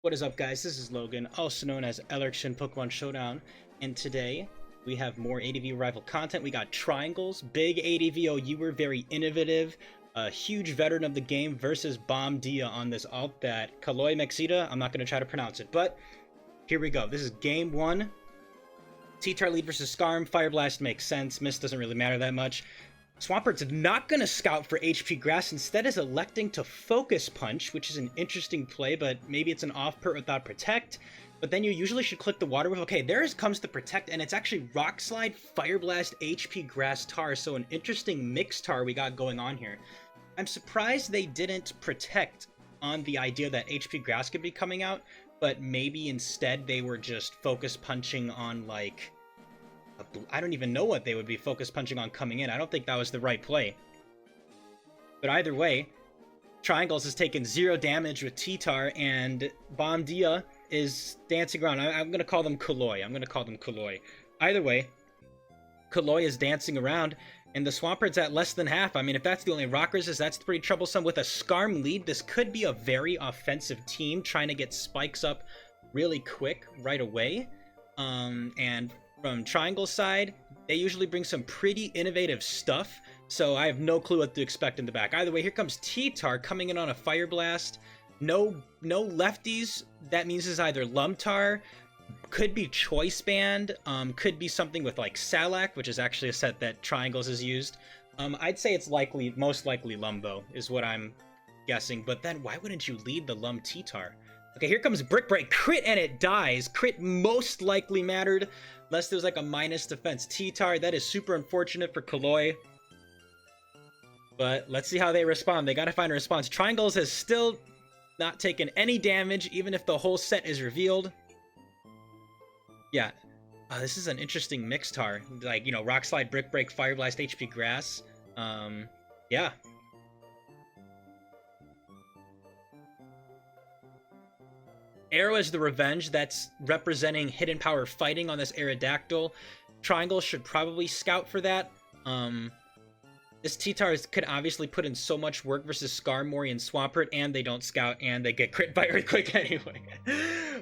What is up, guys? This is Logan, also known as Election Pokemon Showdown, and today we have more ADV Revival content. We got Triangles, big ADVO. You were very innovative, a huge veteran of the game versus Bomb Dia on this alt that Kaloi Mexita. I'm not going to try to pronounce it, but here we go. This is game one. T-Tar lead versus Scarm. Fire Blast makes sense. Mist doesn't really matter that much. Swampert's not going to scout for HP Grass, instead is electing to Focus Punch, which is an interesting play, but maybe it's an off-pert without Protect. But then you usually should click the Water Wave. Okay, there comes the Protect, and it's actually Rock Slide, Fire Blast, HP Grass, Tar, so an interesting mix Tar we got going on here. I'm surprised they didn't Protect on the idea that HP Grass could be coming out, but maybe instead they were just Focus Punching on, like, I don't even know what they would be focus punching on coming in. I don't think that was the right play. But either way, Triangles has taken 0 damage with T-Tar, and Bomb Dia is dancing around. I'm going to call them Kaloi. Either way, Kaloi is dancing around, and the Swampert's at less than half. I mean, if that's the only rock resist, that's pretty troublesome. With a Scarm lead, this could be a very offensive team trying to get spikes up really quick right away. And from Triangle's side, they usually bring some pretty innovative stuff, so I have no clue what to expect in the back. Either way, here comes T-Tar coming in on a Fire Blast. No lefties. That means it's either Lumtar, could be Choice Band, could be something with like Salak, which is actually a set that Triangles has used. I'd say it's most likely Lum though, is what I'm guessing. But then why wouldn't you lead the Lum T-Tar? Okay, here comes Brick Break. Crit, and it dies. Crit most likely mattered, unless there was like a minus defense T-Tar. That is super unfortunate for Kaloi. But let's see how they respond. They gotta find a response. Triangles has still not taken any damage, even if the whole set is revealed. Yeah, this is an interesting mix Tar. Like, you know, Rock Slide, Brick Break, Fire Blast, HP Grass. Yeah. Arrow is the Revenge that's representing Hidden Power Fighting on this Aerodactyl. Triangle should probably scout for that. This T-Tar could obviously put in so much work versus Skarmory and Swampert, and they don't scout, and they get crit by Earthquake anyway.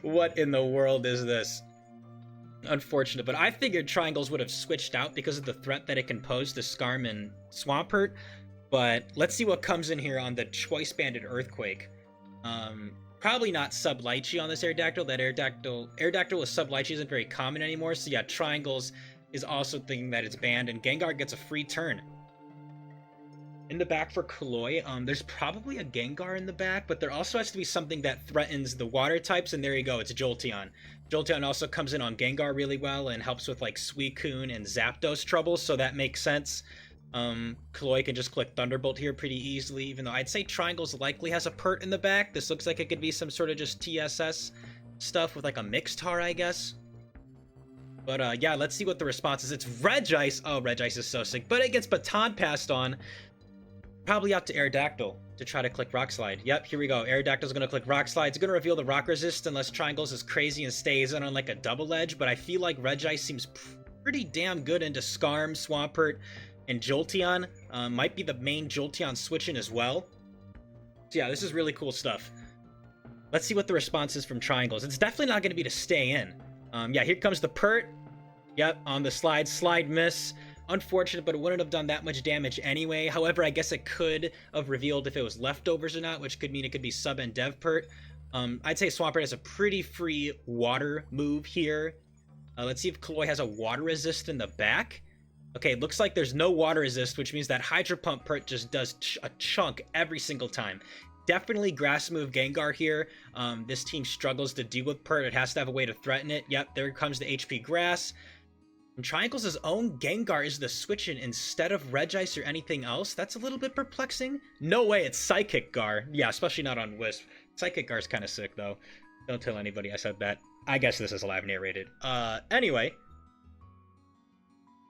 What in the world is this? Unfortunate, but I figured Triangles would have switched out because of the threat that it can pose to Skarm and Swampert. But let's see what comes in here on the Choice Banded Earthquake. Probably not Sub Lychee on this Aerodactyl. That Aerodactyl with Sub Lychee isn't very common anymore. So yeah, Triangles is also thinking that it's banned, and Gengar gets a free turn. In the back for Kaloi, there's probably a Gengar in the back, but there also has to be something that threatens the water types, and there you go, it's Jolteon. Jolteon also comes in on Gengar really well and helps with like Suicune and Zapdos trouble, so that makes sense. Kaloi can just click Thunderbolt here pretty easily, even though I'd say Triangles likely has a Pert in the back. This looks like it could be some sort of just TSS stuff with like a mixed Tar, I guess. But yeah, let's see what the response is. It's Regice. Oh, Regice is so sick. But it gets Baton passed on. Probably out to Aerodactyl to try to click Rock Slide. Yep, here we go. Aerodactyl's gonna click Rock Slide. It's gonna reveal the Rock Resist unless Triangles is crazy and stays in on like a double edge, but I feel like Regice seems pretty damn good into Skarm, Swampert, and Jolteon. Might be the main Jolteon switch in as well. So yeah, this is really cool stuff. Let's see what the response is from Triangles. It's definitely not going to be to stay in. Yeah, here comes the Pert. Yep, on the slide. Slide miss. Unfortunate, but it wouldn't have done that much damage anyway. However, I guess it could have revealed if it was leftovers or not, which could mean it could be Sub and Dev Pert. I'd say Swampert has a pretty free water move here. Let's see if Kaloi has a water resist in the back. Okay, it looks like there's no water resist, which means that Hydro Pump Pert just does a chunk every single time. Definitely Grass move Gengar here. This team struggles to deal with Pert. It has to have a way to threaten it. Yep, there comes the HP Grass. And Triangles' own Gengar is the switch-in instead of Regice or anything else. That's a little bit perplexing. No way, it's Psychic Gar. Yeah, especially not on Wisp. Psychic Gar's kind of sick, though. Don't tell anybody I said that. I guess this is live narrated. Anyway.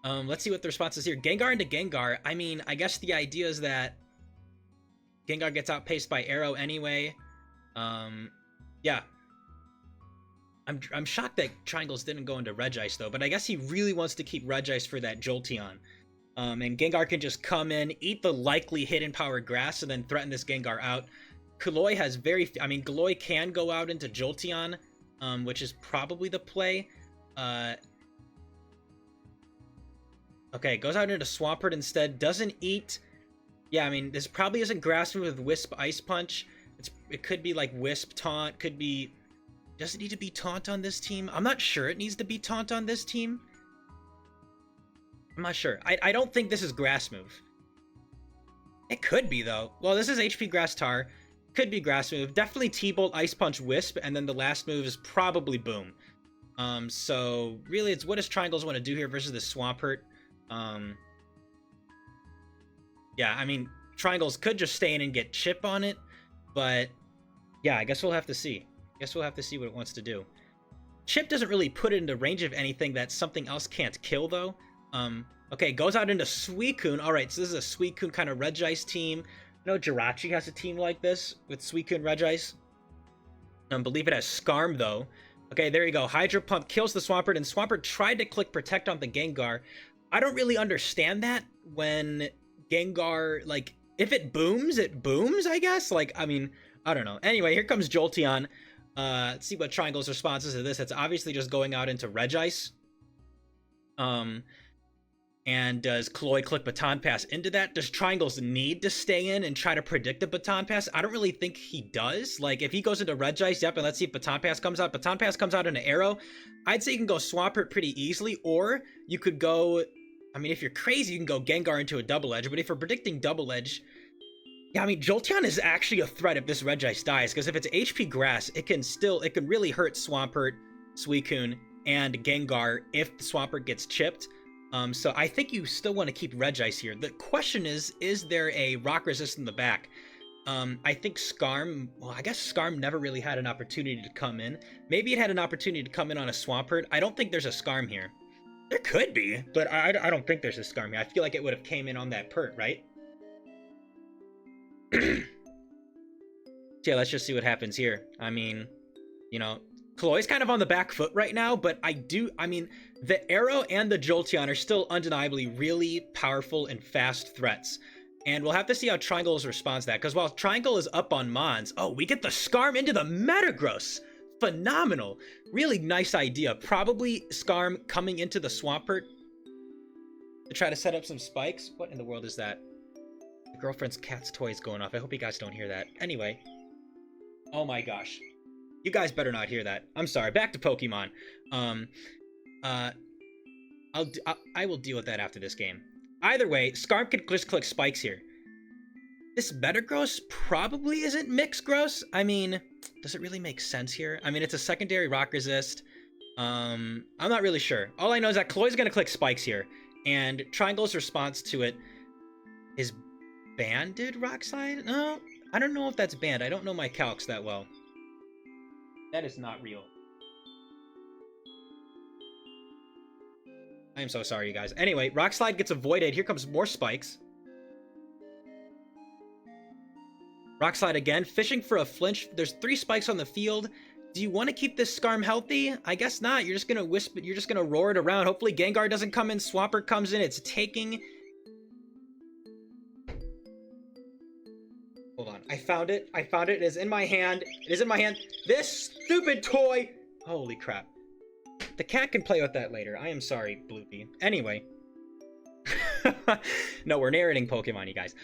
Let's see what the response is here. Gengar into Gengar. I mean, I guess the idea is that Gengar gets outpaced by Arrow anyway. Yeah. I'm shocked that Triangles didn't go into Regice, though, but I guess he really wants to keep Regice for that Jolteon. And Gengar can just come in, eat the likely Hidden Power Grass, and then threaten this Gengar out. Kaloy has I mean, Kaloy can go out into Jolteon, which is probably the play. Okay, goes out into Swampert instead. Doesn't eat. Yeah, I mean, this probably isn't Grass Move with Wisp Ice Punch. It could be like Wisp Taunt. Could be. Does it need to be Taunt on this team? I'm not sure it needs to be Taunt on this team. I'm not sure. I don't think this is Grass Move. It could be, though. Well, this is HP Grass Tar. Could be Grass Move. Definitely T-Bolt, Ice Punch, Wisp, and then the last move is probably Boom. So, really, it's what does Triangles want to do here versus the Swampert? Yeah, I mean, Triangles could just stay in and get Chip on it, but yeah, I guess we'll have to see. Guess we'll have to see what it wants to do. Chip doesn't really put it into range of anything that something else can't kill, though. Okay, goes out into Suicune. Alright, so this is a Suicune kind of Regice team. I know Jirachi has a team like this with Suicune Regice. I believe it has Skarm, though. Okay, there you go. Hydro Pump kills the Swampert, and Swampert tried to click Protect on the Gengar. I don't really understand that when Gengar, like, if it booms, I guess? Like, I mean, I don't know. Anyway, here comes Jolteon. Let's see what Triangle's response is to this. It's obviously just going out into Regice. And does Kaloy click Baton Pass into that? Does Triangles need to stay in and try to predict a Baton Pass? I don't really think he does. Like, if he goes into Regice, yep, and let's see if Baton Pass comes out. Baton Pass comes out in an Arrow. I'd say you can go Swampert pretty easily, or you could go... I mean, if you're crazy, you can go Gengar into a Double Edge, but if you're predicting Double Edge... Yeah, I mean, Jolteon is actually a threat if this Regice dies, because if it's HP Grass, it can really hurt Swampert, Suicune, and Gengar if the Swampert gets chipped. So I think you still want to keep Regice here. The question is there a rock resist in the back? I think Skarm, well, I guess Skarm never really had an opportunity to come in. Maybe it had an opportunity to come in on a Swampert. I don't think there's a Skarm here. There could be, but I don't think there's a Skarm here. I feel like it would have came in on that Pert, right? Yeah, let's just see what happens here. I mean, you know, Kaloy's kind of on the back foot right now, but I mean, the Arrow and the Jolteon are still undeniably really powerful and fast threats. And we'll have to see how Triangle's responds to that, because while Triangle is up on Mons, oh, we get the Skarm into the Metagross! Phenomenal! Really nice idea. Probably Skarm coming into the Swampert to try to set up some spikes. What in the world is that? My girlfriend's cat's toy is going off. I hope you guys don't hear that. Anyway. Oh my gosh. You guys better not hear that. I'm sorry. Back to Pokemon. I will deal with that after this game. Either way, Skarm could just click spikes here. This Metagross probably isn't Mixed Gross. I mean, does it really make sense here? I mean, it's a secondary rock resist. I'm not really sure. All I know is that Kaloy's gonna click spikes here, and Triangle's response to it is banded Rock Slide? No, I don't know if that's banned. I don't know my calcs that well. That is not real. I am so sorry, you guys. Anyway, Rock Slide gets avoided. Here comes more spikes. Rock Slide again, fishing for a flinch. There's 3 spikes on the field. Do you want to keep this Skarm healthy? I guess not. You're just gonna whisper. You're just gonna roar it around. Hopefully Gengar doesn't come in. Swampert comes in. It's taking. Hold on. I found it. I found it. It is in my hand. It is in my hand. This stupid toy. Holy crap. The cat can play with that later. I am sorry, Bloopy. Anyway. No, we're narrating Pokemon, you guys.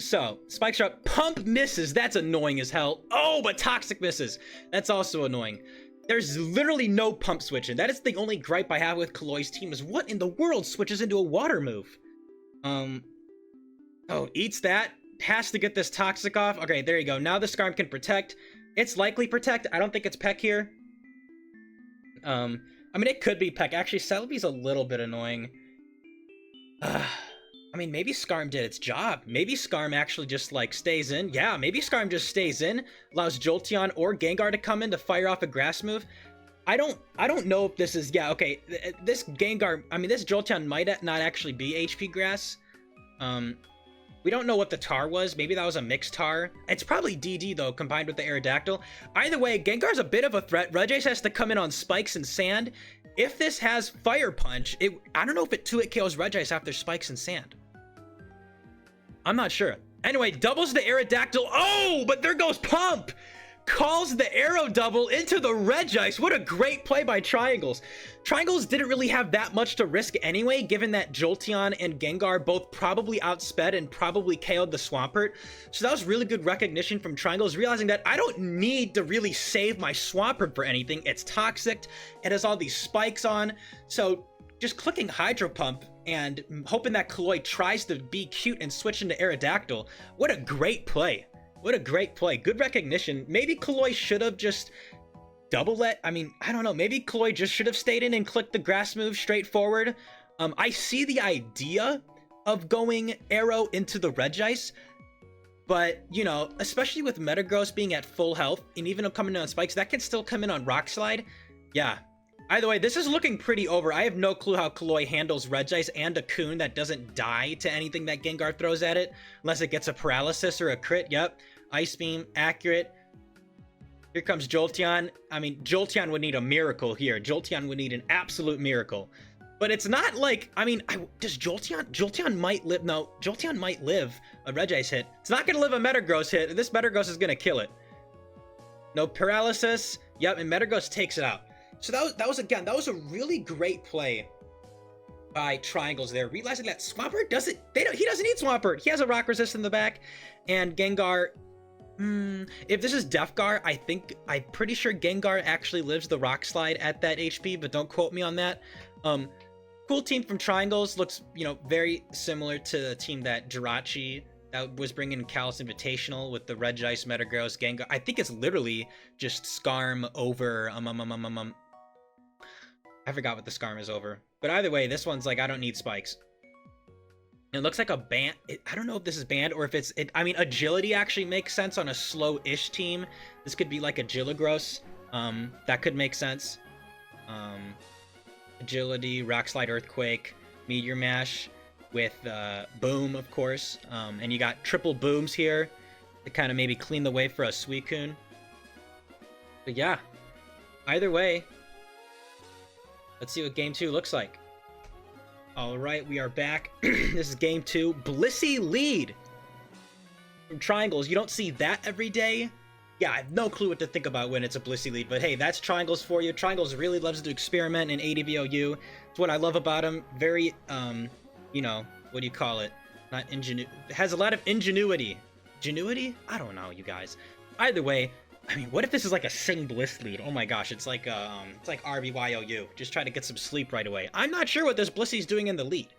So, Spikes are up. Pump misses. That's annoying as hell. Oh, but Toxic misses. That's also annoying. There's literally no pump switching. That is the only gripe I have with Kaloy's team is what in the world switches into a water move? Oh, eats that. Has to get this Toxic off. Okay, there you go. Now the Skarm can protect. It's likely protect. I don't think it's Peck here. I mean, it could be Peck. Actually, Celebi's a little bit annoying. I mean, maybe Skarm did its job. Maybe Skarm actually just, like, stays in. Yeah, maybe Skarm just stays in, allows Jolteon or Gengar to come in to fire off a grass move. I don't know if this is... Yeah, okay, this Gengar... I mean, this Jolteon might not actually be HP Grass. We don't know what the tar was. Maybe that was a mixed tar. It's probably DD, though, combined with the Aerodactyl. Either way, Gengar's a bit of a threat. Regice has to come in on spikes and sand. If this has Fire Punch, I don't know if it 2-hit KOs Regice after spikes and sand. I'm not sure. Anyway, doubles the Aerodactyl. Oh, but there goes Pump. Calls the Aero double into the Regice. What a great play by Triangles. Triangles didn't really have that much to risk anyway, given that Jolteon and Gengar both probably outsped and probably KO'd the Swampert. So that was really good recognition from Triangles, realizing that I don't need to really save my Swampert for anything. It's toxic. It has all these spikes on. So just clicking Hydro Pump and hoping that Kaloy tries to be cute and switch into Aerodactyl. What a great play. What a great play. Good recognition. Maybe Kaloy should have just double it. I mean, I don't know. Maybe Kaloy just should have stayed in and clicked the grass move straight forward. I see the idea of going Arrow into the Regice, but, you know, especially with Metagross being at full health, and even coming in on spikes, that can still come in on Rock Slide. Yeah. Either way, this is looking pretty over. I have no clue how Kaloy handles Regice and a Coon that doesn't die to anything that Gengar throws at it, unless it gets a paralysis or a crit. Yep. Ice Beam, accurate. Here comes Jolteon. I mean, Jolteon would need a miracle here. Jolteon would need an absolute miracle. But it's not like, I mean, does Jolteon might live, no, Jolteon might live a Regice hit. It's not going to live a Metagross hit. This Metagross is going to kill it. No paralysis. Yep, and Metagross takes it out. So that was a really great play by Triangles there, realizing that Swampert he doesn't need Swampert. He has a rock resist in the back, and Gengar, if this is Defgar, I'm pretty sure Gengar actually lives the Rock Slide at that HP, but don't quote me on that. Cool team from Triangles, looks, you know, very similar to the team that Jirachi that was bringing Kalos Invitational with the Regice, Metagross, Gengar. I think it's literally just Skarm over I forgot what the Skarm is over. But either way, this one's like, I don't need spikes. It looks like a band. I don't know if this is banned or if it's... I mean, agility actually makes sense on a slow-ish team. This could be like a Gilligros. That could make sense. Agility, Rock Slide, Earthquake, Meteor Mash with Boom, of course. And you got triple Booms here to kind of maybe clean the way for a Suicune. But yeah, either way, let's see what Game 2 looks like. Alright, we are back. This is Game 2. Blissey lead from Triangles. You don't see that every day. Yeah, I have no clue what to think about when it's a Blissey lead, but hey, that's Triangles for you. Triangles really loves to experiment in ADVOU. It's what I love about him. Very, you know, what do you call it? Not ingenuity. Has a lot of ingenuity. Genuity? I don't know, you guys. Either way, I mean, what if this is like a Sing Bliss lead? Oh my gosh, it's like RBYOU. Just try to get some sleep right away. I'm not sure what this Blissey's doing in the lead.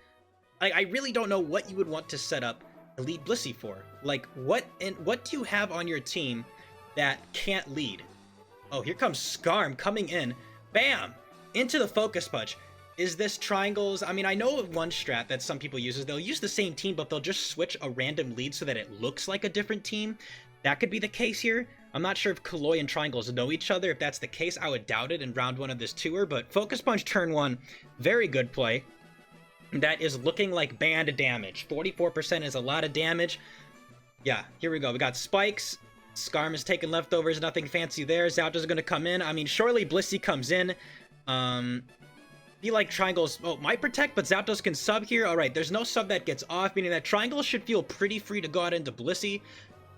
I really don't know what you would want to set up a lead Blissey for. Like, what do you have on your team that can't lead? Oh, here comes Skarm coming in. Bam! Into the Focus Punch. Is this Triangles? I mean, I know one strat that some people use is they'll use the same team, but they'll just switch a random lead so that it looks like a different team. That could be the case here. I'm not sure if Kaloy and Triangles know each other. If that's the case, I would doubt it in round 1 of this tour, but Focus Punch turn 1, very good play. That is looking like banned damage. 44% is a lot of damage. Yeah, here we go. We got spikes. Skarm is taking leftovers, nothing fancy there. Zapdos going to come in. I mean, surely Blissey comes in. Feel like Triangles, might protect, but Zapdos can sub here. Alright, there's no sub that gets off, meaning that Triangles should feel pretty free to go out into Blissey.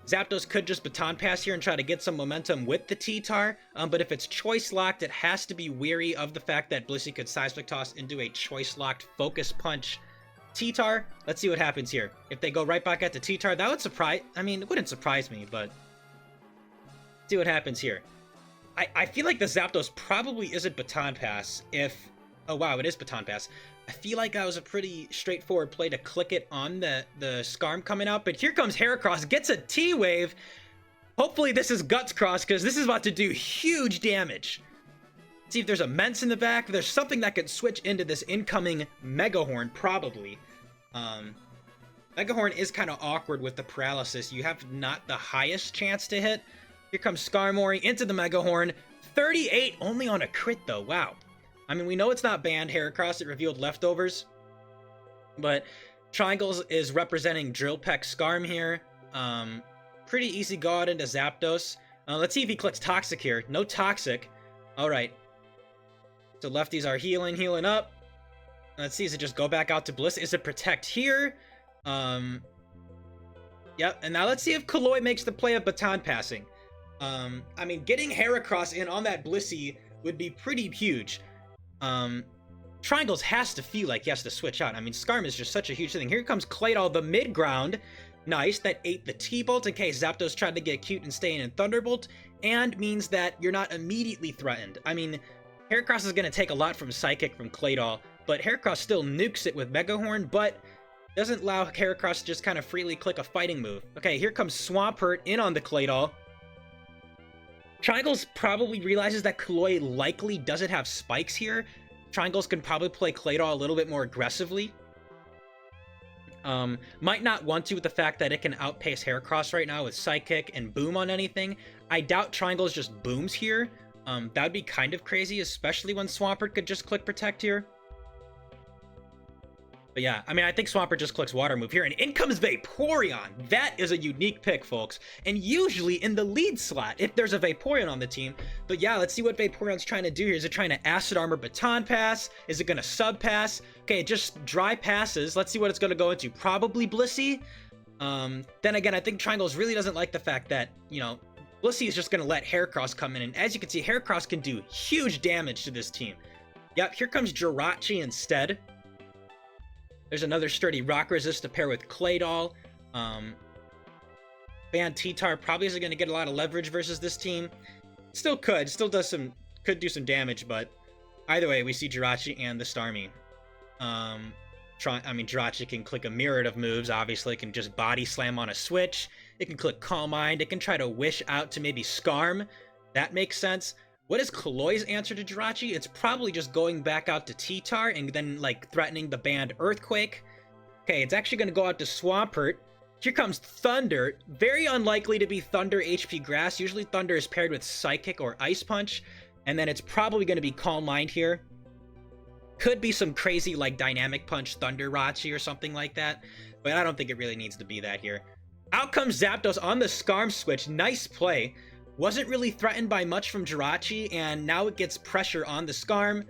Zapdos could just Baton Pass here and try to get some momentum with the T-Tar, but if it's Choice Locked, it has to be wary of the fact that Blissey could Seismic Toss into a Choice Locked Focus Punch T-Tar. Let's see what happens here. If they go right back at the T-Tar, that would surprise... I mean, it wouldn't surprise me, but... see what happens here. I feel like the Zapdos probably isn't Baton Pass if... oh wow, it is Baton Pass. I feel like that was a pretty straightforward play to click it on the Skarm coming out, but here comes Heracross, gets a T-Wave. Hopefully this is Guts Cross, because this is about to do huge damage. See if there's a Mence in the back. There's something that could switch into this incoming Megahorn, probably. Megahorn is kind of awkward with the paralysis. You have not the highest chance to hit. Here comes Skarmory into the Megahorn. 38 only on a crit, though. Wow. I mean, we know it's not banned, Heracross. It revealed leftovers. But Triangles is representing Drill Peck Skarm here. Pretty easy go out into Zapdos. Let's see if he clicks Toxic here. No Toxic. Alright. So lefties are healing up. Let's see, is it just go back out to Bliss? Is it Protect here? Yep, and now let's see if Kaloi makes the play of baton passing. I mean, getting Heracross in on that Blissey would be pretty huge. Triangles has to feel like he has to switch out. I mean, Skarm is just such a huge thing. Here comes Claydol, the mid ground. Nice, that ate the T-Bolt in case Zapdos tried to get cute and stay in Thunderbolt, and means that you're not immediately threatened. I mean, Heracross is going to take a lot from Psychic from Claydol, but Heracross still nukes it with Mega Horn, but doesn't allow Heracross to just kind of freely click a fighting move. Okay, here comes Swampert in on the Claydol. Triangles probably realizes that Kaloi likely doesn't have spikes here. Triangles can probably play Claydol a little bit more aggressively. Might not want to with the fact that it can outpace Heracross right now with Psychic and Boom on anything. I doubt Triangles just booms here. That would be kind of crazy, especially when Swampert could just click Protect here. But yeah, I mean, I think Swampert just clicks Water Move here, and in comes Vaporeon. That is a unique pick, folks. And usually in the lead slot, if there's a Vaporeon on the team. But yeah, let's see what Vaporeon's trying to do here. Is it trying to Acid Armor Baton Pass? Is it going to Sub Pass? Okay, just dry passes. Let's see what it's going to go into. Probably Blissey. Then again, I think Triangles really doesn't like the fact that, you know, Blissey is just going to let Heracross come in. And as you can see, Heracross can do huge damage to this team. Yep, here comes Jirachi instead. There's another sturdy Rock Resist to pair with Claydol. Band T-Tar probably isn't going to get a lot of leverage versus this team. Still could. Still could do some damage, but either way, we see Jirachi and the Starmie. I mean, Jirachi can click a myriad of moves, obviously. It can just Body Slam on a switch. It can click Calm Mind. It can try to Wish out to maybe Skarm. That makes sense. What is Kaloi's answer to Jirachi? It's probably just going back out to T-Tar and then, like, threatening the band Earthquake. Okay, it's actually going to go out to Swampert. Here comes Thunder. Very unlikely to be Thunder HP Grass. Usually Thunder is paired with Psychic or Ice Punch. And then it's probably going to be Calm Mind here. Could be some crazy, like, Dynamic Punch Thunder Rachi or something like that. But I don't think it really needs to be that here. Out comes Zapdos on the Skarm switch. Nice play. Wasn't really threatened by much from Jirachi, and now it gets pressure on the Skarm.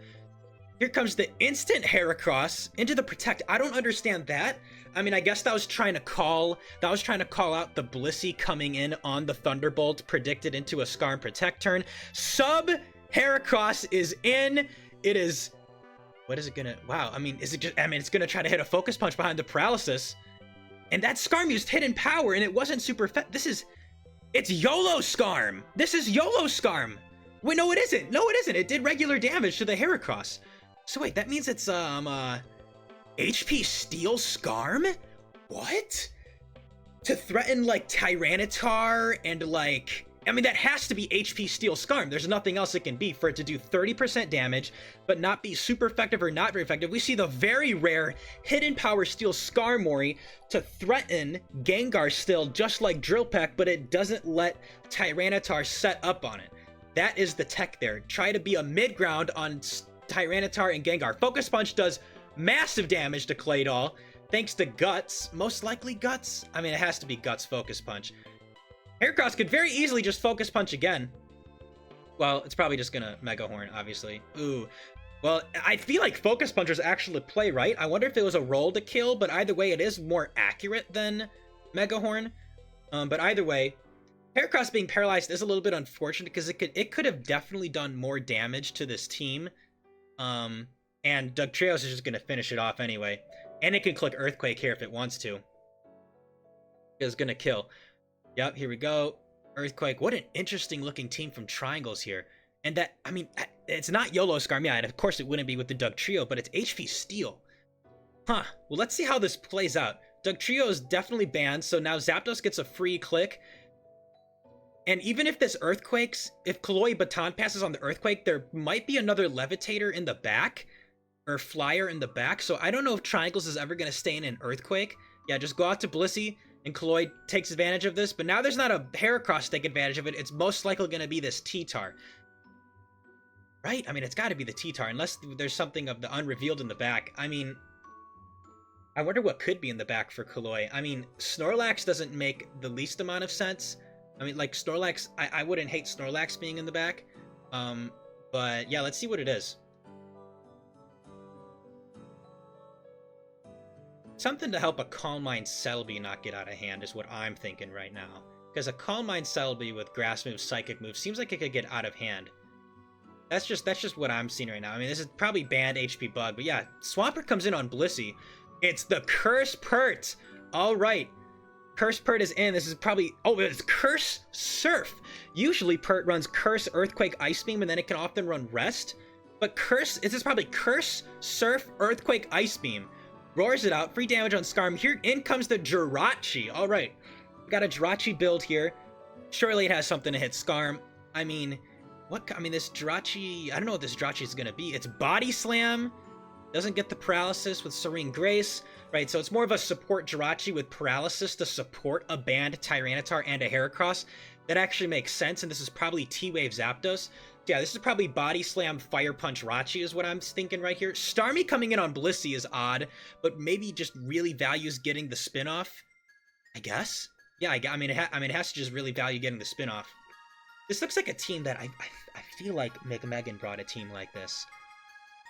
Here comes the instant Heracross into the Protect. I don't understand that. I mean, I guess that was trying to call out the Blissey coming in on the Thunderbolt, predicted into a Skarm Protect turn. Sub Heracross is in. It is. What is it gonna? Wow. I mean, is it just? I mean, it's gonna try to hit a Focus Punch behind the Paralysis, and that Skarm used Hidden Power, and it wasn't super effective. This is. It's YOLO Skarm! This is YOLO Skarm! Wait, no it isn't! No it isn't! It did regular damage to the Heracross. So wait, that means it's, HP Steel Skarm? What? To threaten, like, Tyranitar and, like... I mean, that has to be HP Steel Skarm. There's nothing else it can be for it to do 30% damage, but not be super effective or not very effective. We see the very rare Hidden Power Steel Skarmory to threaten Gengar still, just like Drill Peck, but it doesn't let Tyranitar set up on it. That is the tech there. Try to be a mid-ground on Tyranitar and Gengar. Focus Punch does massive damage to Claydol, thanks to Guts. Most likely Guts? I mean, it has to be Guts Focus Punch. Heracross could very easily just Focus Punch again. Well, it's probably just gonna Mega Horn, obviously. Ooh. Well, I feel like Focus Punchers actually play right. I wonder if it was a roll to kill, but either way, it is more accurate than Mega Horn. But either way, Heracross being paralyzed is a little bit unfortunate because it could have definitely done more damage to this team. And Dugtrios is just gonna finish it off anyway. And it can click Earthquake here if it wants to. It's gonna kill. Yep, here we go. Earthquake. What an interesting looking team from Triangles here. And that, I mean, it's not YOLO Skarm. Yeah, and of course it wouldn't be with the Dugtrio, but it's HP Steel. Huh. Well, let's see how this plays out. Dugtrio is definitely banned, so now Zapdos gets a free click. And even if this Earthquakes, if Kaloi Baton passes on the Earthquake, there might be another Levitator in the back, or Flyer in the back, so I don't know if Triangles is ever going to stay in an Earthquake. Yeah, just go out to Blissey, and Kaloi takes advantage of this, but now there's not a Heracross to take advantage of it. It's most likely going to be this T-Tar. Right? I mean, it's got to be the T-Tar, unless there's something of the unrevealed in the back. I mean, I wonder what could be in the back for Kaloi. I mean, Snorlax doesn't make the least amount of sense. I mean, like, Snorlax, I wouldn't hate Snorlax being in the back. But, yeah, let's see what it is. Something to help a Calm Mind Celebi not get out of hand is what I'm thinking right now. Because a Calm Mind Celebi with Grass Move, Psychic Move seems like it could get out of hand. That's just what I'm seeing right now. I mean, this is probably banned HP Bug, but yeah, Swampert comes in on Blissey. It's the Curse Pert! Alright. Curse Pert is in. This is probably... Oh, it's Curse Surf! Usually Pert runs Curse, Earthquake, Ice Beam, and then it can often run Rest. But Curse... This is probably Curse, Surf, Earthquake, Ice Beam. Roars it out. Free damage on Skarm. Here in comes the Jirachi. Alright. We got a Jirachi build here. Surely it has something to hit Skarm. I mean... What? I mean, this Jirachi... I don't know what this Jirachi is going to be. It's Body Slam. Doesn't get the Paralysis with Serene Grace. Right, so it's more of a support Jirachi with Paralysis to support a banned Tyranitar and a Heracross. That actually makes sense, and this is probably T-Wave Zapdos. Yeah, this is probably Body Slam, Fire Punch Rachi is what I'm thinking right here. Starmie coming in on Blissey is odd, but maybe just really values getting the spin-off, I guess? Yeah, I mean, it has to just really value getting the spin-off. This looks like a team that I feel like Megan brought a team like this.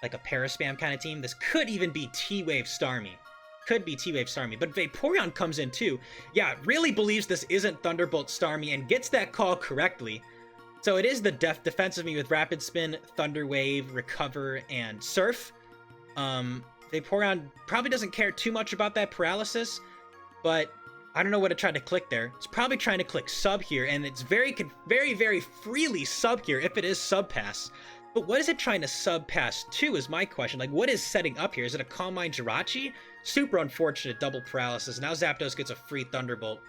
Like a Paraspam kind of team. This could even be T-Wave Starmie. Could be T-Wave Starmie, but Vaporeon comes in too. Yeah, really believes this isn't Thunderbolt Starmie and gets that call correctly. So it is the defensive me with Rapid Spin, Thunder Wave, Recover, and Surf. Vaporeon probably doesn't care too much about that Paralysis, but I don't know what to try to click there. It's probably trying to click Sub here, and it's very, very freely Sub here if it is Sub Pass. But what is it trying to Sub Pass to is my question. Like, what is setting up here? Is it a Calm Mind Jirachi? Super unfortunate double Paralysis. Now Zapdos gets a free Thunderbolt,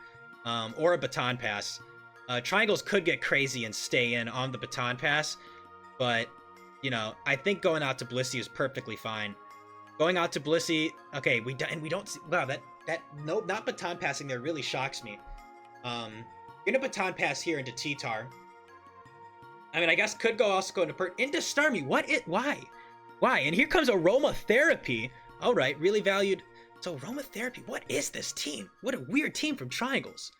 or a Baton Pass. Triangles could get crazy and stay in on the Baton Pass, but, you know, I think going out to Blissey is perfectly fine. Going out to Blissey, okay, we don't see, wow, no, not Baton Passing there really shocks me. Gonna Baton Pass here into T-Tar. I mean, I guess could also go into into Starmie. Why? And here comes Aromatherapy. All right, really valued. So Aromatherapy, what is this team? What a weird team from Triangles.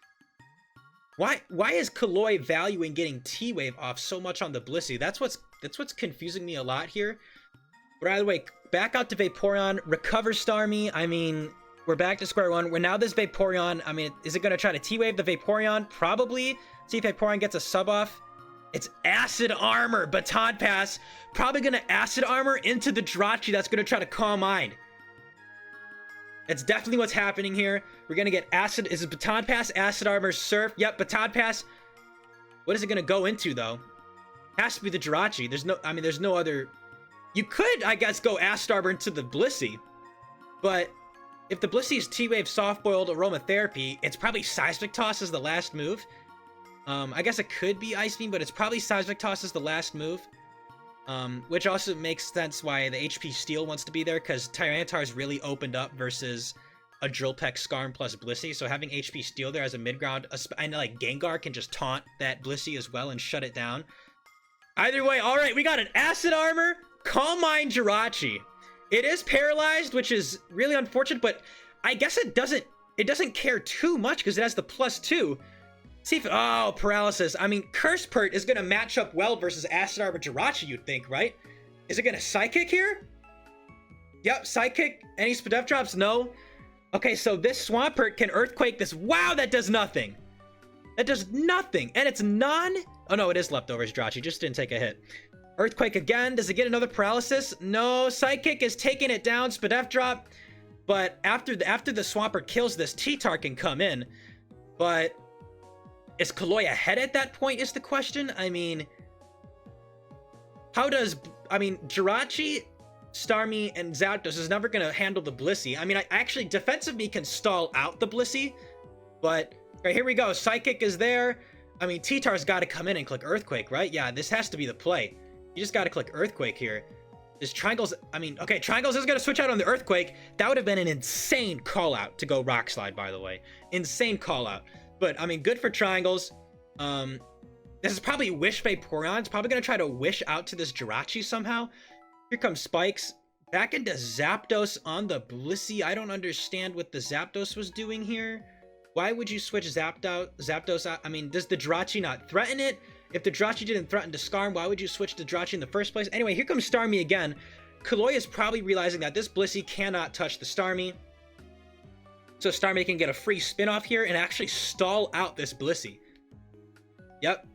Why is Kaloi valuing getting T-Wave off so much on the Blissey? That's what's confusing me a lot here. But either way, back out to Vaporeon, recover Starmie. I mean, we're back to square one. We're now this Vaporeon. I mean, is it going to try to T-Wave the Vaporeon? Probably. See if Vaporeon gets a sub off. It's Acid Armor, Baton Pass. Probably going to Acid Armor into the Jirachi that's going to try to Calm Mind. That's definitely what's happening here. We're going to get Acid. Is it Baton Pass, Acid Armor, Surf? Yep, Baton Pass. What is it going to go into, though? Has to be the Jirachi. There's no other... You could, I guess, go Acid Armor into the Blissey. But if the Blissey is T-Wave, Soft-Boiled, Aromatherapy, it's probably Seismic Toss as the last move. I guess it could be Ice Beam, but it's probably Seismic Toss as the last move. Which also makes sense why the HP Steel wants to be there, because Tyranitar's really opened up versus a Drill Peck, Skarm plus Blissey, so having HP Steel there as a mid-ground, I know like Gengar can just taunt that Blissey as well and shut it down. Either way, alright, we got an Acid Armor, Calm Mind Jirachi. It is paralyzed, which is really unfortunate, but I guess it doesn't care too much because it has the +2. See if... Oh, Paralysis. I mean, Curse Pert is going to match up well versus Acid Armor Jirachi, you'd think, right? Is it going to Psychic here? Yep, Psychic. Any Spadef drops? No. Okay, so this Swampert can Earthquake this. Wow, that does nothing. That does nothing. And it's non... Oh, no, it is Leftovers Jirachi. Just didn't take a hit. Earthquake again. Does it get another Paralysis? No. Psychic is taking it down. Spadef drop. But after the Swampert kills this, T-Tar can come in. But... Is Kaloi ahead at that point is the question? I mean, Jirachi, Starmie, and Zapdos is never going to handle the Blissey. I mean, actually, Defensive Me can stall out the Blissey, but, right, here we go. Psychic is there. I mean, T-Tar's got to come in and click Earthquake, right? Yeah, this has to be the play. You just got to click Earthquake here. This Triangles, okay, Triangles is going to switch out on the Earthquake. That would have been an insane call-out to go Rock Slide, by the way. Insane call-out. But, I mean, good for Triangles. This is probably Wish Vaporeon. It's probably going to try to Wish out to this Jirachi somehow. Here comes Spikes. Back into Zapdos on the Blissey. I don't understand what the Zapdos was doing here. Why would you switch Zapdos out? I mean, does the Jirachi not threaten it? If the Jirachi didn't threaten to Skarm, why would you switch the Jirachi in the first place? Anyway, here comes Starmie again. Kaloi is probably realizing that this Blissey cannot touch the Starmie. So Starmie can get a free spin-off here and actually stall out this Blissey. Yep.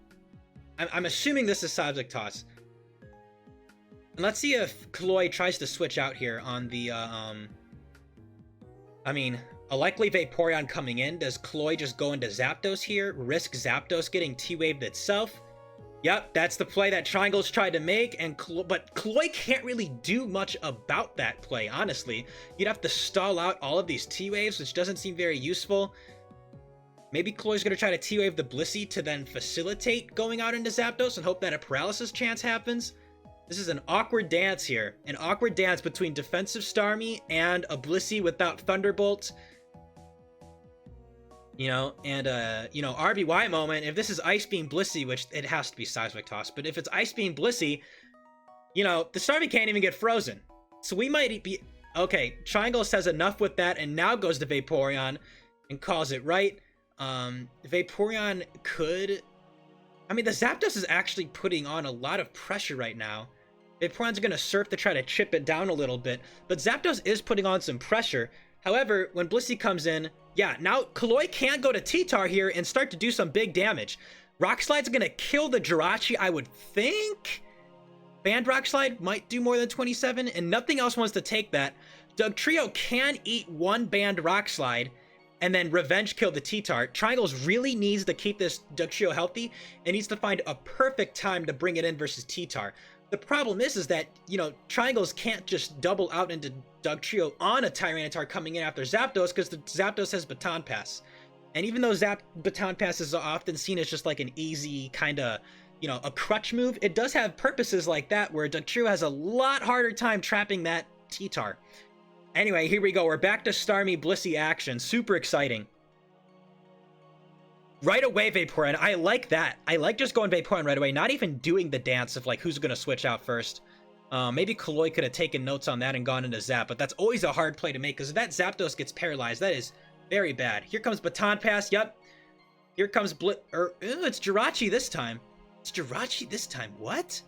I'm assuming this is Seismic Toss. And let's see if Kloy tries to switch out here on the, I mean, a likely Vaporeon coming in. Does Kloy just go into Zapdos here? Risk Zapdos getting T-Waved itself? Yep, that's the play that Triangle's tried to make, but Kloy can't really do much about that play, honestly. You'd have to stall out all of these T-Waves, which doesn't seem very useful. Maybe Kloy's going to try to T-Wave the Blissey to then facilitate going out into Zapdos and hope that a paralysis chance happens. This is an awkward dance here. An awkward dance between defensive Starmie and a Blissey without Thunderbolt. You know, and, you know, RBY moment, if this is Ice Beam Blissey, which it has to be Seismic Toss, but if it's Ice Beam Blissey, you know, the Starmie can't even get frozen. So we might be... Okay, Triangle says enough with that and now goes to Vaporeon and calls it right. Vaporeon could... I mean, the Zapdos is actually putting on a lot of pressure right now. Vaporeon's going to surf to try to chip it down a little bit, but Zapdos is putting on some pressure. However, when Blissey comes in, yeah, now Kloy can go to T-Tar here and start to do some big damage. Rock Slide's going to kill the Jirachi, I would think. Band Rock Slide might do more than 27, and nothing else wants to take that. Dugtrio can eat one Band Rock Slide and then revenge kill the T-Tar. Triangles really needs to keep this Dugtrio healthy and needs to find a perfect time to bring it in versus T-Tar. The problem is that, you know, Triangles can't just double out into Dugtrio on a Tyranitar coming in after Zapdos because the Zapdos has Baton Pass. And even though Baton Pass is often seen as just like an easy kind of, you know, a crutch move, it does have purposes like that where Dugtrio has a lot harder time trapping that T-Tar. Anyway, here we go. We're back to Starmie Blissey action. Super exciting. Right away, Vaporeon. I like that. I like just going Vaporeon right away, not even doing the dance of like who's going to switch out first. Maybe Kloy could have taken notes on that and gone into Zap, but that's always a hard play to make because if that Zapdos gets paralyzed, that is very bad. Here comes Baton Pass. Yep. Here comes it's Jirachi this time. It's Jirachi this time. What?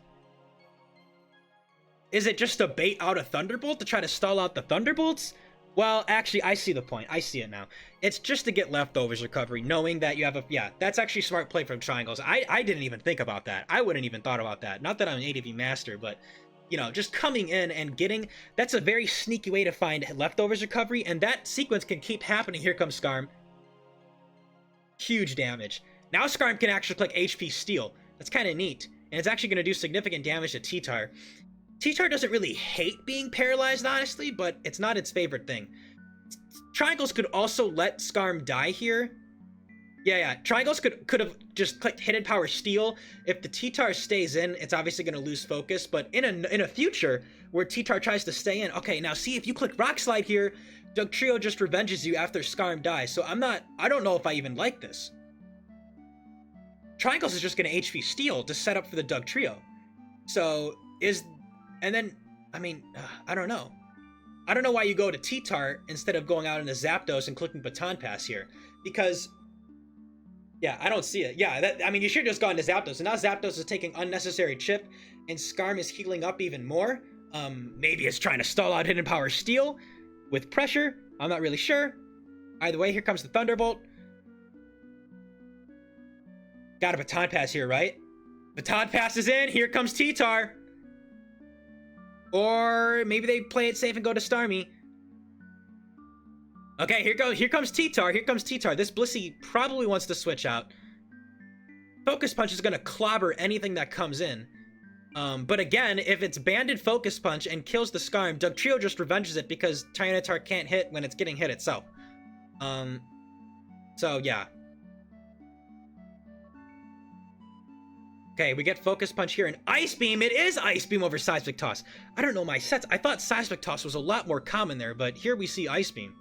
Is it just to bait out a Thunderbolt to try to stall out the Thunderbolts? Well, actually, I see the point. I see it now. It's just to get leftovers recovery, knowing that you have a... Yeah, that's actually smart play from Triangles. I didn't even think about that. I wouldn't even thought about that. Not that I'm an ADV master, but, you know, just coming in and getting... That's a very sneaky way to find leftovers recovery, and that sequence can keep happening. Here comes Skarm. Huge damage. Now Skarm can actually click HP Steal. That's kind of neat. And it's actually going to do significant damage to T-Tar. T-Tar doesn't really hate being paralyzed, honestly, but it's not its favorite thing. Triangles could also let Skarm die here. Yeah. Triangles could have just clicked Hidden Power Steal. If the T-Tar stays in, it's obviously going to lose focus, but in a future where T-Tar tries to stay in, okay, now see, if you click Rock Slide here, Dugtrio just revenges you after Skarm dies, so I don't know if I even like this. Triangles is just going to HP Steal to set up for the Dugtrio. So, and then, I mean, I don't know. I don't know why you go to T-Tar instead of going out into Zapdos and clicking Baton Pass here. Because, yeah, I don't see it. Yeah, I mean, you should have just gone to Zapdos. And now Zapdos is taking unnecessary chip, and Skarm is healing up even more. Maybe it's trying to stall out Hidden Power Steal with pressure. I'm not really sure. Either way, here comes the Thunderbolt. Got a Baton Pass here, right? Baton Pass is in. Here comes T-Tar. Or maybe they play it safe and go to Starmie. Okay, here comes T-Tar. Here comes T-Tar. This Blissey probably wants to switch out. Focus Punch is going to clobber anything that comes in. But again, if it's banded Focus Punch and kills the Skarm, Dugtrio just revenges it because Tyranitar can't hit when it's getting hit itself. So yeah. Okay, we get Focus Punch here and Ice Beam. It is Ice Beam over Seismic Toss. I don't know my sets. I thought Seismic Toss was a lot more common there, but here we see Ice Beam.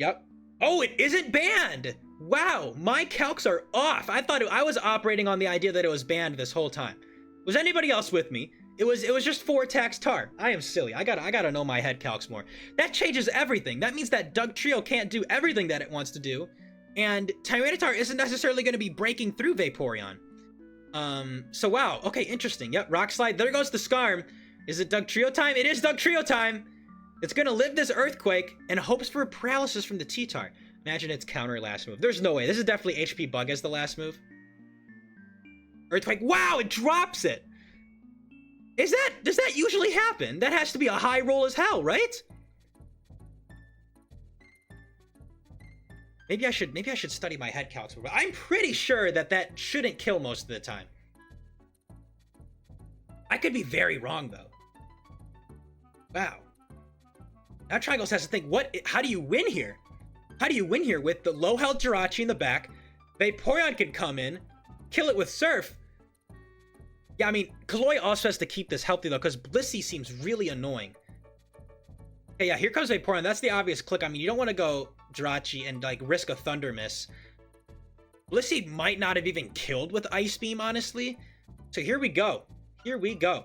Yep. Oh, it isn't banned! Wow, my calcs are off. I thought I was operating on the idea that it was banned this whole time. Was anybody else with me? It was just 4 attacks tar. I am silly. I gotta know my head calcs more. That changes everything. That means that Dugtrio can't do everything that it wants to do. And Tyranitar isn't necessarily going to be breaking through Vaporeon. So wow. Okay, interesting. Yep, Rock Slide. There goes the Skarm. Is it Dugtrio time? It is Dugtrio time! It's gonna live this Earthquake and hopes for a paralysis from the T-Tar. Imagine its counter last move. There's no way. This is definitely HP Bug as the last move. Earthquake. Wow, it drops it. Does that usually happen? That has to be a high roll as hell, right? Maybe I should study my head counts more, but I'm pretty sure that shouldn't kill most of the time. I could be very wrong though. Wow. Now Triangles has to think, how do you win here? How do you win here with the low health Jirachi in the back? Vaporeon can come in, kill it with Surf. Yeah, I mean, Kaloi also has to keep this healthy though, because Blissey seems really annoying. Okay, yeah, here comes Vaporeon. That's the obvious click. I mean, you don't want to go Jirachi and like risk a Thunder Miss. Blissey might not have even killed with Ice Beam, honestly. So here we go. Here we go.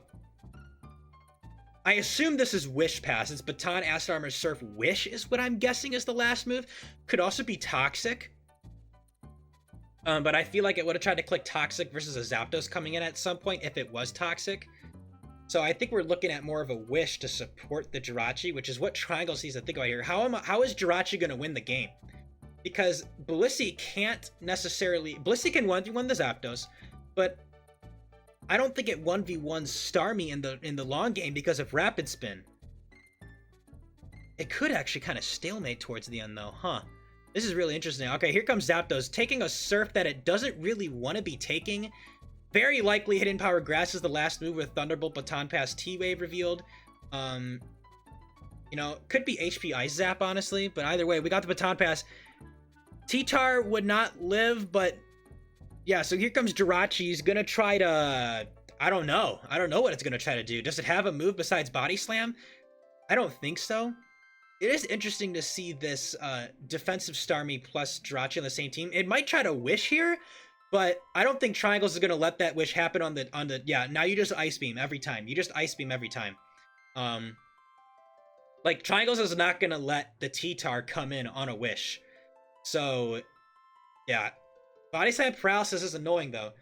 I assume this is Wish Pass. It's Baton, Acid Armor, Surf, Wish is what I'm guessing is the last move. Could also be Toxic. But I feel like it would have tried to click Toxic versus a Zapdos coming in at some point if it was Toxic. So I think we're looking at more of a Wish to support the Jirachi, which is what Triangles needs to think about here. How is Jirachi going to win the game? Because Blissey can't necessarily... Blissey can 1v1 the Zapdos, but I don't think it 1v1s Starmie in the long game because of Rapid Spin. It could actually kind of stalemate towards the end though, huh? This is really interesting. Okay, here comes Zapdos, taking a Surf that it doesn't really want to be taking. Very likely Hidden Power Grass is the last move with Thunderbolt, Baton Pass, T-Wave revealed. You know, could be HP Ice Zap, honestly, but either way, we got the Baton Pass. T-Tar would not live, but yeah, so here comes Jirachi. He's gonna try to... I don't know what it's gonna try to do. Does it have a move besides Body Slam? I don't think so. It is interesting to see this defensive Starmie plus Jirachi on the same team. It might try to Wish here, but I don't think Triangles is gonna let that Wish happen on the yeah, now you just Ice Beam every time. You just Ice Beam every time. Like Triangles is not gonna let the T-Tar come in on a Wish. So yeah. Body Slam Paralysis is annoying though.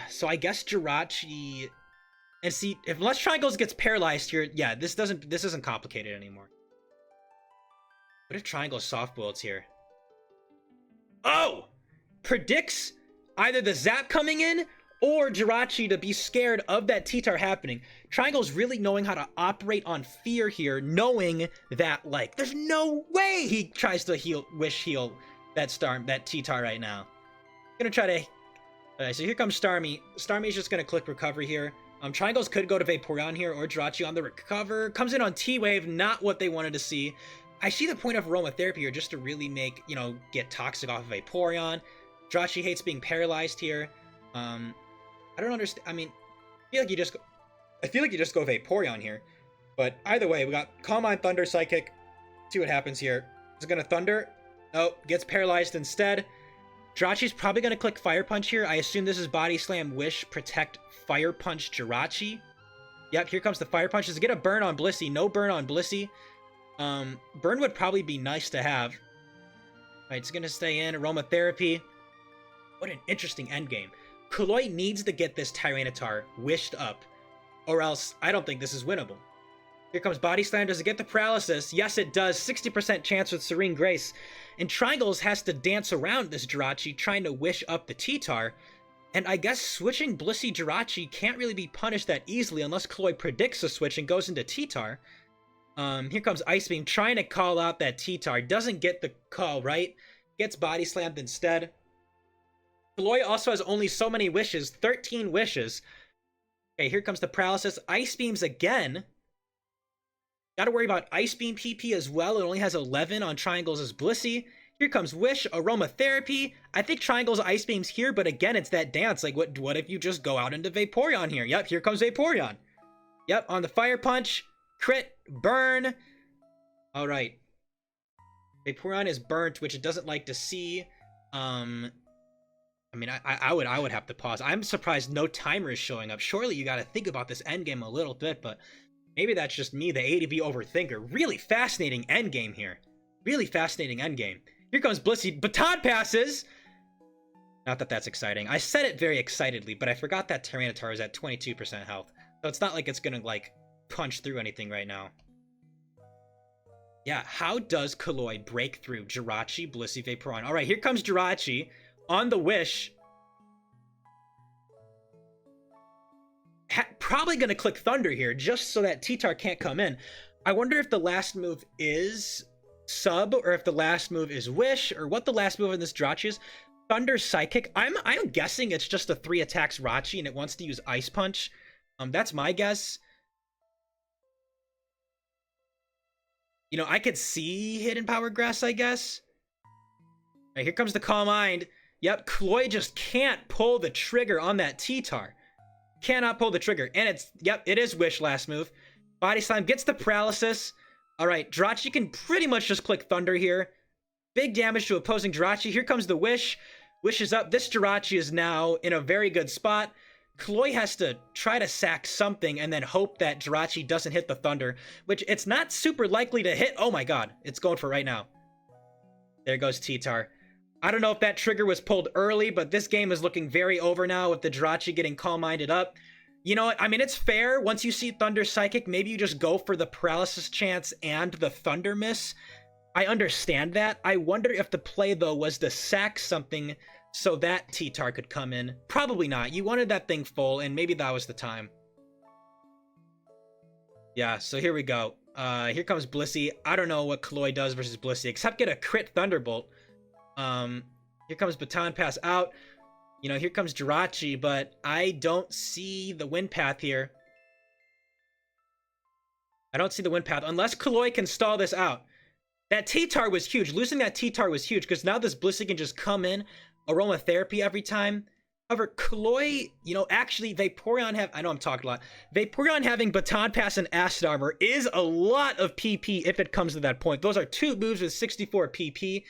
So I guess Jirachi, and see, unless Triangles gets paralyzed here, yeah, this isn't complicated anymore. What if Triangle soft builds here? Oh! Predicts either the Zap coming in or Jirachi to be scared of that T-Tar happening. Triangle's really knowing how to operate on fear here, knowing that, like, there's no way he tries to Wish heal that T-Tar right now. Gonna try to... Alright, so here comes Starmie. Starmie's just gonna click Recover here. Triangles could go to Vaporeon here or Jirachi on the Recover. Comes in on T-Wave, not what they wanted to see. I see the point of Aromatherapy here just to really make, you know, get Toxic off of Vaporeon. Jirachi hates being paralyzed here. I don't understand. I mean, I feel like you just go Vaporeon here. But either way, we got Calm Mind, Thunder, Psychic. See what happens here. Is it gonna Thunder? Oh, gets paralyzed instead. Jirachi's probably gonna click Fire Punch here. I assume this is Body Slam, Wish, Protect, Fire Punch, Jirachi. Yep, here comes the Fire Punch. Does it get a burn on Blissey? No burn on Blissey. Burn would probably be nice to have. Alright, it's gonna stay in. Aromatherapy. What an interesting endgame. Kaloi needs to get this Tyranitar wished up, or else I don't think this is winnable. Here comes Body Slam. Does it get the paralysis? Yes, it does. 60% chance with Serene Grace. And Triangles has to dance around this Jirachi, trying to wish up the T-Tar. And I guess switching Blissey Jirachi can't really be punished that easily unless Kaloi predicts a switch and goes into T-Tar. Here comes Ice Beam, trying to call out that T-Tar. Doesn't get the call right. Gets Body Slammed instead. Kaloi also has only so many wishes. 13 wishes. Okay, here comes the paralysis. Ice Beams again. Gotta worry about Ice Beam PP as well. It only has 11 on Triangles as Blissey. Here comes Wish, Aromatherapy. I think Triangles Ice Beam's here, but again, it's that dance. Like, what if you just go out into Vaporeon here? Yep, here comes Vaporeon. Yep, on the Fire Punch. Crit, burn. Alright. Vaporeon is burnt, which it doesn't like to see. I mean, I would have to pause. I'm surprised no timer is showing up. Surely you gotta think about this endgame a little bit, but maybe that's just me, the ADV overthinker. Really fascinating endgame here. Really fascinating endgame. Here comes Blissey. Baton passes! Not that that's exciting. I said it very excitedly, but I forgot that Tyranitar is at 22% health. So it's not like it's gonna, like, punch through anything right now. Yeah, how does Kaloi break through Jirachi, Blissey, Vaporeon? All right, here comes Jirachi on the Wish. Probably going to click Thunder here just so that T-Tar can't come in. I wonder if the last move is Sub or if the last move is Wish or what the last move in this Jirachi is. Thunder Psychic. I'm guessing it's just a 3 attacks Rachi and it wants to use Ice Punch. That's my guess. You know, I could see Hidden Power Grass, I guess. All right, here comes the Calm Mind. Yep, Kloy just can't pull the trigger on that T-Tar. Cannot pull the trigger. And it's, yep, it is Wish last move. Body Slam gets the Paralysis. All right, Jirachi can pretty much just click Thunder here. Big damage to opposing Jirachi. Here comes the Wish. Wish is up. This Jirachi is now in a very good spot. Kloy has to try to sack something and then hope that Jirachi doesn't hit the Thunder, which it's not super likely to hit. Oh my god, it's going for right now. There goes T-Tar. I don't know if that trigger was pulled early, but this game is looking very over now with the Jirachi getting calm-minded up. You know what? I mean, it's fair. Once you see Thunder Psychic, maybe you just go for the Paralysis chance and the Thunder miss. I understand that. I wonder if the play, though, was to sack something so that T-Tar could come in. Probably not. You wanted that thing full, and maybe that was the time. Yeah, so here we go. Here comes Blissey. I don't know what Kloy does versus Blissey, except get a crit Thunderbolt. Here comes Baton Pass out. You know, here comes Jirachi, but I don't see the win path here. I don't see the win path, unless Kloy can stall this out. That T-Tar was huge. Losing that T-Tar was huge, because now this Blissey can just come in, aromatherapy every time. However, Kloy, you know, actually, Vaporeon have... I know I'm talking a lot. Vaporeon having Baton Pass and Acid Armor is a lot of PP if it comes to that point. Those are 2 moves with 64 PP.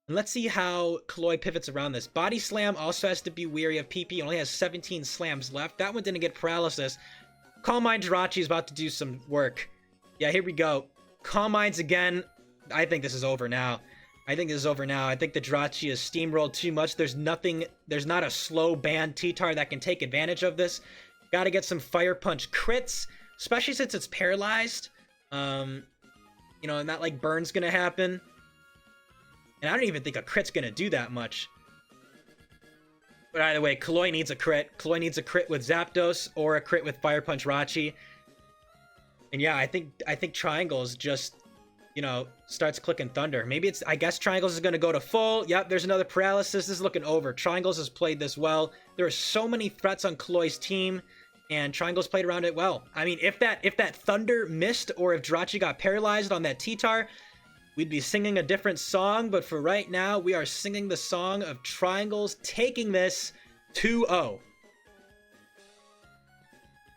And let's see how Kloy pivots around this. Body Slam also has to be weary of PP. It only has 17 slams left. That one didn't get Paralysis. Calm Mind Jirachi is about to do some work. Yeah, here we go. Calm Minds again. I think this is over now. I think the Jirachi is steamrolled too much. There's not a slow banned T-Tar that can take advantage of this. Gotta get some Fire Punch crits, especially since it's paralyzed. You know, not like burn's gonna happen. And I don't even think a crit's gonna do that much. But either way, Kloy needs a crit. Kloy needs a crit with Zapdos or a crit with Fire Punch Rachi. And yeah, I think Triangles just, you know, starts clicking Thunder. Maybe it's, I guess Triangles is going to go to full. Yep, there's another Paralysis. This is looking over. Triangles has played this well. There are so many threats on Kloy's team, and Triangles played around it well. I mean, if that Thunder missed, or if Jirachi got paralyzed on that T-Tar, we'd be singing a different song, but for right now, we are singing the song of Triangles taking this 2-0.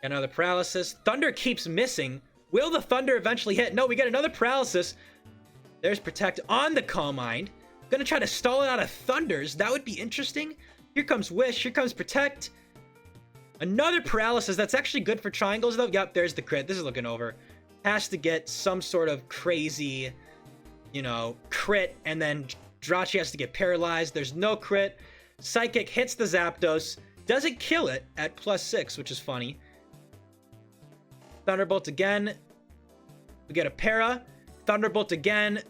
Another Paralysis. Thunder keeps missing. Will the Thunder eventually hit? No, we get another Paralysis. There's Protect on the Calm Mind. Gonna try to stall it out of Thunders. That would be interesting. Here comes Wish. Here comes Protect. Another Paralysis. That's actually good for Triangles, though. Yep, there's the crit. This is looking over. Has to get some sort of crazy, you know, crit, and then Jirachi has to get paralyzed. There's no crit. Psychic hits the Zapdos. Doesn't kill it at +6, which is funny. Thunderbolt again. We get a para. Thunderbolt again.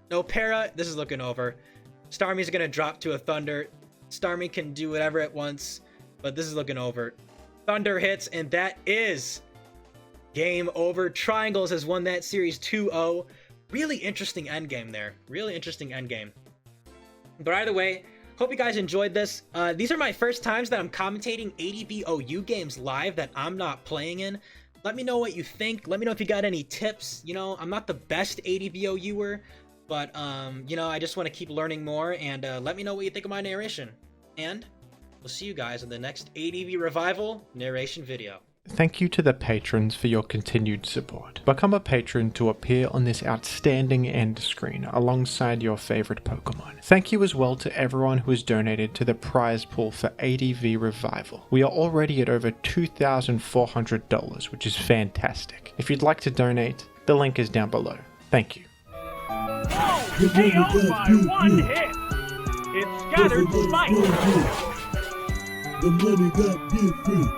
No para. This is looking over. Starmie's going to drop to a Thunder. Starmie can do whatever it wants, but this is looking over. Thunder hits, and that is game over. Triangles has won that series 2-0. Really interesting endgame there. Really interesting endgame. But either way, hope you guys enjoyed this. These are my first times that I'm commentating ADV OU games live that I'm not playing in. Let me know what you think. Let me know if you got any tips. You know, I'm not the best ADV OUer, but, you know, I just want to keep learning more, and let me know what you think of my narration. And we'll see you guys in the next ADV Revival narration video. Thank you to the patrons for your continued support. Become a patron to appear on this outstanding end screen alongside your favorite Pokemon. Thank you as well to everyone who has donated to the prize pool for ADV Revival. We are already at over $2,400, which is fantastic. If you'd like to donate, the link is down below. Thank you. Oh, KO'd by 1 hit! It scattered spikes! The money got different.